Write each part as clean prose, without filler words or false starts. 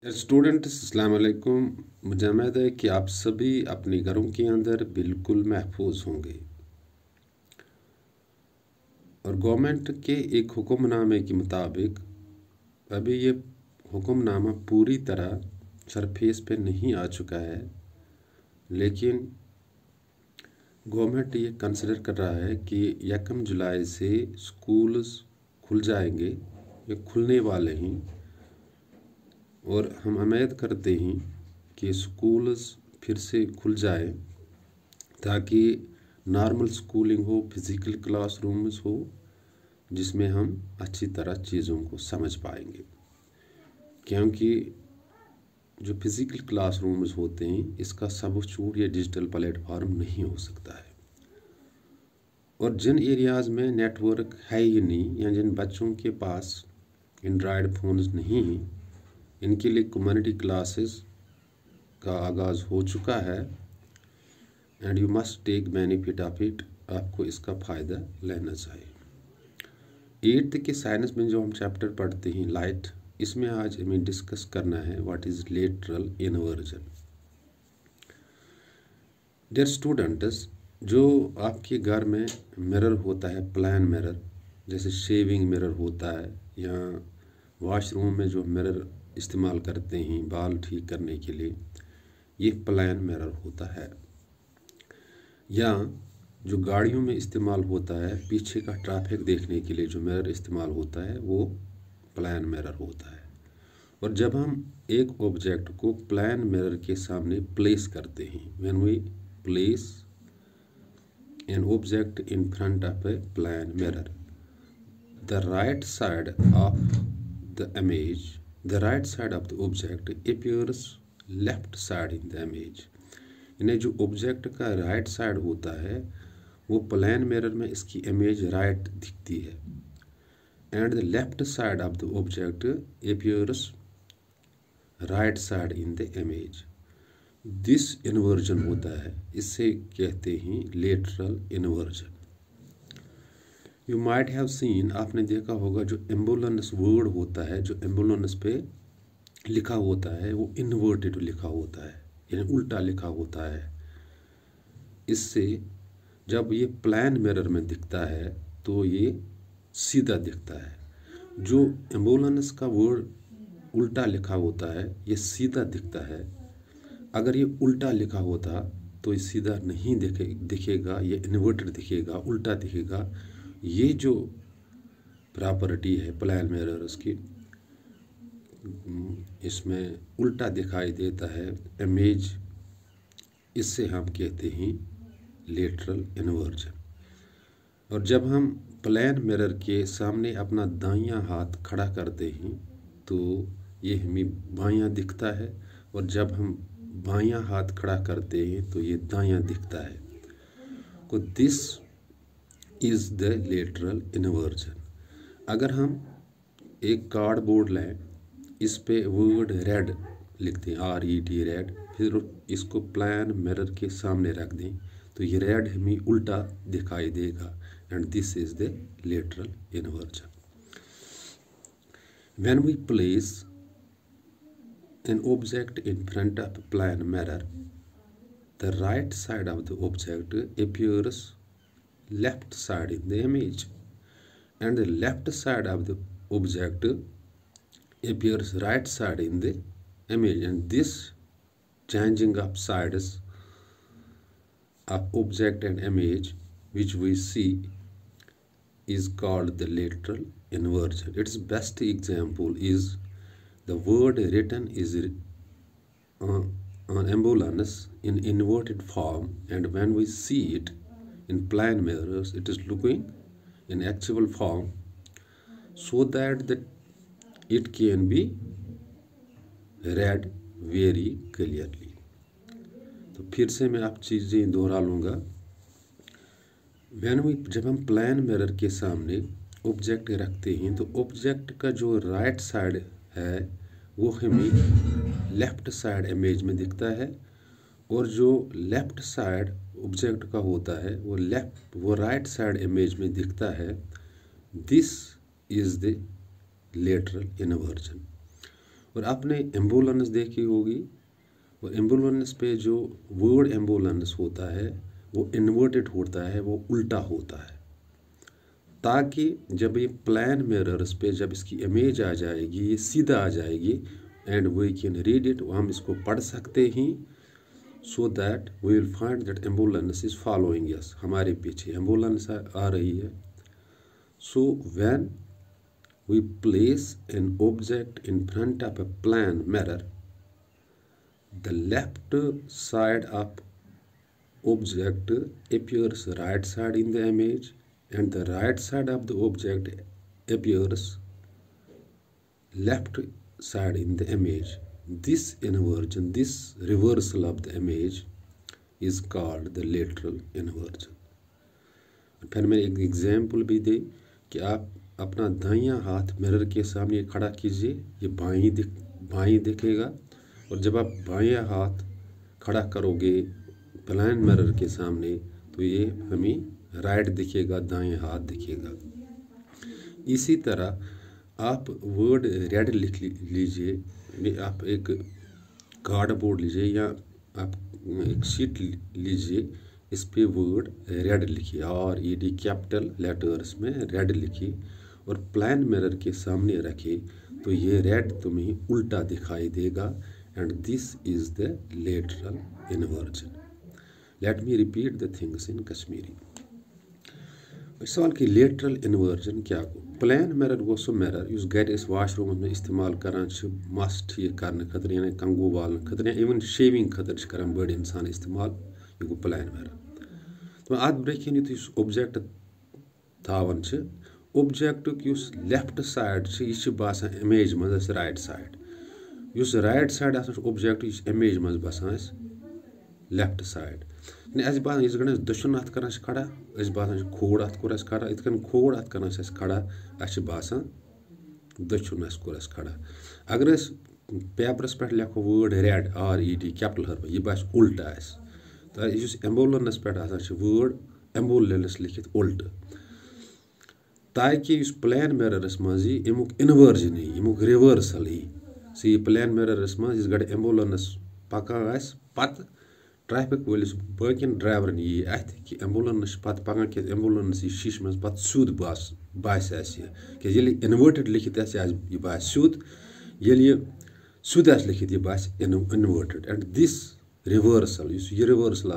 Students अस्सलाम वालेकुम। मुझे उम्मीद है कि आप सभी अपने घरों के अंदर बिल्कुल महफूज होंगे और गवर्नमेंट के एक हुक्मनामे के मुताबिक अभी ये हुक्मनामा पूरी तरह सरफेस पे नहीं आ चुका है, लेकिन गवर्नमेंट ये कंसिडर कर रहा है कि 1 जुलाई से स्कूल्स खुल जाएंगे, ये खुलने वाले हैं और हम उम्मीद करते हैं कि स्कूल्स फिर से खुल जाए ताकि नॉर्मल स्कूलिंग हो, फिज़िकल क्लासरूम्स हो, जिसमें हम अच्छी तरह चीज़ों को समझ पाएंगे। क्योंकि जो फिज़िकल क्लासरूम्स होते हैं इसका सबस्टिट्यूट या डिजिटल प्लेटफॉर्म नहीं हो सकता है। और जिन एरियाज़ में नेटवर्क है ही नहीं या जिन बच्चों के पास एंड्रॉयड फ़ोन्स नहीं हैं, इनके लिए कम्युनिटी क्लासेस का आगाज़ हो चुका है and you must take benefit of it. आपको इसका फ़ायदा लेना चाहिए। 8th के साइंस में जो हम चैप्टर पढ़ते हैं लाइट, इसमें आज हमें डिस्कस करना है what is lateral inversion. Dear students, जो आपके घर में मिरर होता है, प्लान मिरर, जैसे शेविंग मिरर होता है या वॉशरूम में जो मिरर इस्तेमाल करते हैं बाल ठीक करने के लिए, ये प्लान मिरर होता है। या जो गाड़ियों में इस्तेमाल होता है, पीछे का ट्रैफिक देखने के लिए जो मिरर इस्तेमाल होता है वो प्लान मिरर होता है। और जब हम एक ऑब्जेक्ट को प्लान मिरर के सामने प्लेस करते हैं, when we place an object in front of a plane mirror, the right side of the image, the right side of the object appears left side in the image। यानी जो object का right side होता है वो plane mirror में इसकी image right दिखती है and the left side of the object appears right side in the image. This inversion होता है, इससे कहते हैं lateral inversion. You might have seen, आपने देखा होगा जो एम्बुलेंस वर्ड होता है, जो एम्बुलेंस पे लिखा होता है वो इन्वर्टेड लिखा होता है, यानी उल्टा लिखा होता है। इससे जब ये प्लान मिरर में दिखता है तो ये सीधा दिखता है। जो एम्बुलेंस का वर्ड उल्टा लिखा होता है ये सीधा दिखता है। अगर ये उल्टा लिखा होता तो ये सीधा नहीं दिखेगा, ये इन्वर्टेड दिखेगा, उल्टा दिखेगा। ये जो प्रॉपर्टी है प्लान मिरर की, इसमें उल्टा दिखाई देता है इमेज, इससे हम कहते हैं लेटरल इन्वर्जन। और जब हम प्लान मिरर के सामने अपना दायां हाथ खड़ा करते हैं तो ये हमें बायां दिखता है, और जब हम बायां हाथ खड़ा करते हैं तो ये दायां दिखता है। तो this is the lateral inversion. अगर हम एक कार्डबोर्ड लें, इस पे वर्ड रेड लिखते हैं, RED रेड, फिर इसको प्लान मिरर के सामने रख दें तो ये रेड हमें उल्टा दिखाई देगा and this is the lateral inversion. When we place an object in front of plane mirror, the right side of the object appears left side in the image and the left side of the object appears right side in the image, and this changing of sides of object and image which we see is called the lateral inversion. Its best example is the word written is on ambulance in inverted form, and when we see it in plane mirrors it is looking in actual form so that it can be read very clearly। तो फिर से मैं आप चीज़ें दोहरा लूँगा। जब हम प्लान मिरर के सामने ऑब्जेक्ट रखते हैं तो ऑब्जेक्ट का जो राइट साइड है वो हमें लेफ्ट साइड इमेज में दिखता है, और जो लेफ्ट साइड ऑब्जेक्ट का होता है वो राइट साइड इमेज में दिखता है। This is the lateral inversion. और आपने एम्बुलेंस देखी होगी, और एम्बुलेंस पे जो वर्ड एम्बुलेंस होता है वो इन्वर्टेड होता है, वो उल्टा होता है, ताकि जब ये प्लान मिरर्स पे जब इसकी इमेज आ जाएगी ये सीधा आ जाएगी and we can read it, हम इसको पढ़ सकते ही, so that we will find that ambulance is following yes, हमारे पीछे एम्बुलेंस आ रही है। So when we place an object in front of a plane mirror, the left side of object appears right side in the image and the right side of the object appears left side in the image. This inversion, this reversal of the image is called the lateral inversion. फिर मैंने एक example भी दी कि आप अपना दाहिना हाथ mirror के सामने खड़ा कीजिए, ये बाईं दिखेगा, और जब आप बायां हाथ खड़ा करोगे प्लान मिरर के सामने तो ये हमें राइट दिखेगा, दाएं हाथ दिखेगा। इसी तरह आप वर्ड रेड लिख लीजिए, आप एक कार्डबोर्ड लीजिए या आप एक शीट लीजिए, इस पे वर्ड रेड लिखिए, RED कैपिटल लेटर्स में रेड लिखिए और प्लान मिरर के सामने रखिए, तो ये रेड तुम्हें उल्टा दिखाई देगा, and this is the lateral inversion. Let me repeat the things in Kashmiri. सवाल कि lateral inversion क्या गो? प्लान मिरर गो सो मिरर युस घर वाशरूम में इस्तेमाल करान मस ठीक करने खतर यानी कंगू वालन खतर या इवन शेविंग खतर करान बड़ इंसान इस्तेमाल, यह गो प्लान मिरर। तो अत ब्रेकिन युत ऑब्जेक्ट थावन ऑब्जेक्ट युस लेफ्ट साइड यह बासान इमेज मज right side, use right side object यह इमेज मज बसान लेफ्ट साइड, बासान इस गण दशुन अत कर खड़ा, बासान खोड़ अत कोर खड़ा, इत खोड़ अत कर खड़ा, बासान दशुन कोर खड़ा। अगर पेपरस पे लिखो वर्ड रेड RED कैपिटल हर यह बास उल्ट आस, तो इस एम्बुलेंस पे वर्ड एम्बुलेंस लिखित उल्ट, ताकि इस प्लान मिररस मज यमुक इन्वर्जन यमुक रिवर्सल सी प्लान मिररस मज गड़ एम्बुलेंस पकान पत ट्रैफिक वलिस बकन ड्राइवर यी अत कि एम्बुलेंस पत पकान कि एम्बुलेंस यह शीश मज पत सुद बास कि इन्वर्टेड लिखित यह बास सुद, ये सुद लिखित यह बास इन्वर्टेड, एंड दिस रिवर्सल यह रिवर्सल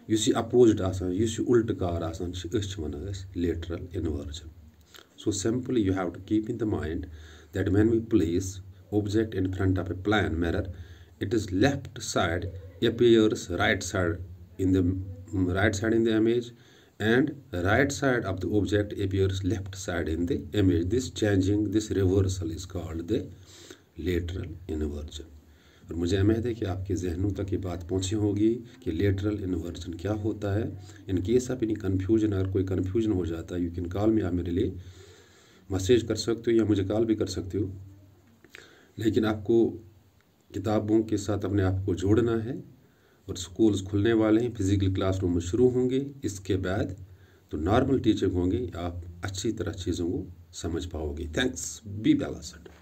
यह अपोजिट यह उल्ट car one lateral inversion. So simply you have to keep in the mind that when we place object in front of a plane mirror, it is left side appears right side in the image, and right side of the object appears left side in the image. This reversal is called the lateral inversion. और मुझे उम्मीद है कि आपके जहनों तक ये बात पहुंची होगी कि लेटरल इन्वर्जन क्या होता है। In case of any confusion, अगर कोई कन्फ्यूजन हो जाता है, यू कैन कॉल मी, आप मेरे लिए मैसेज कर सकते हो या मुझे कॉल भी कर सकते हो, लेकिन आपको किताबों के साथ अपने आप को जोड़ना है। और स्कूल्स खुलने वाले हैं, फिजिकल क्लासरूम शुरू होंगे, इसके बाद तो नॉर्मल टीचिंग होंगे, आप अच्छी तरह चीज़ों को समझ पाओगे। Thanks, be balanced.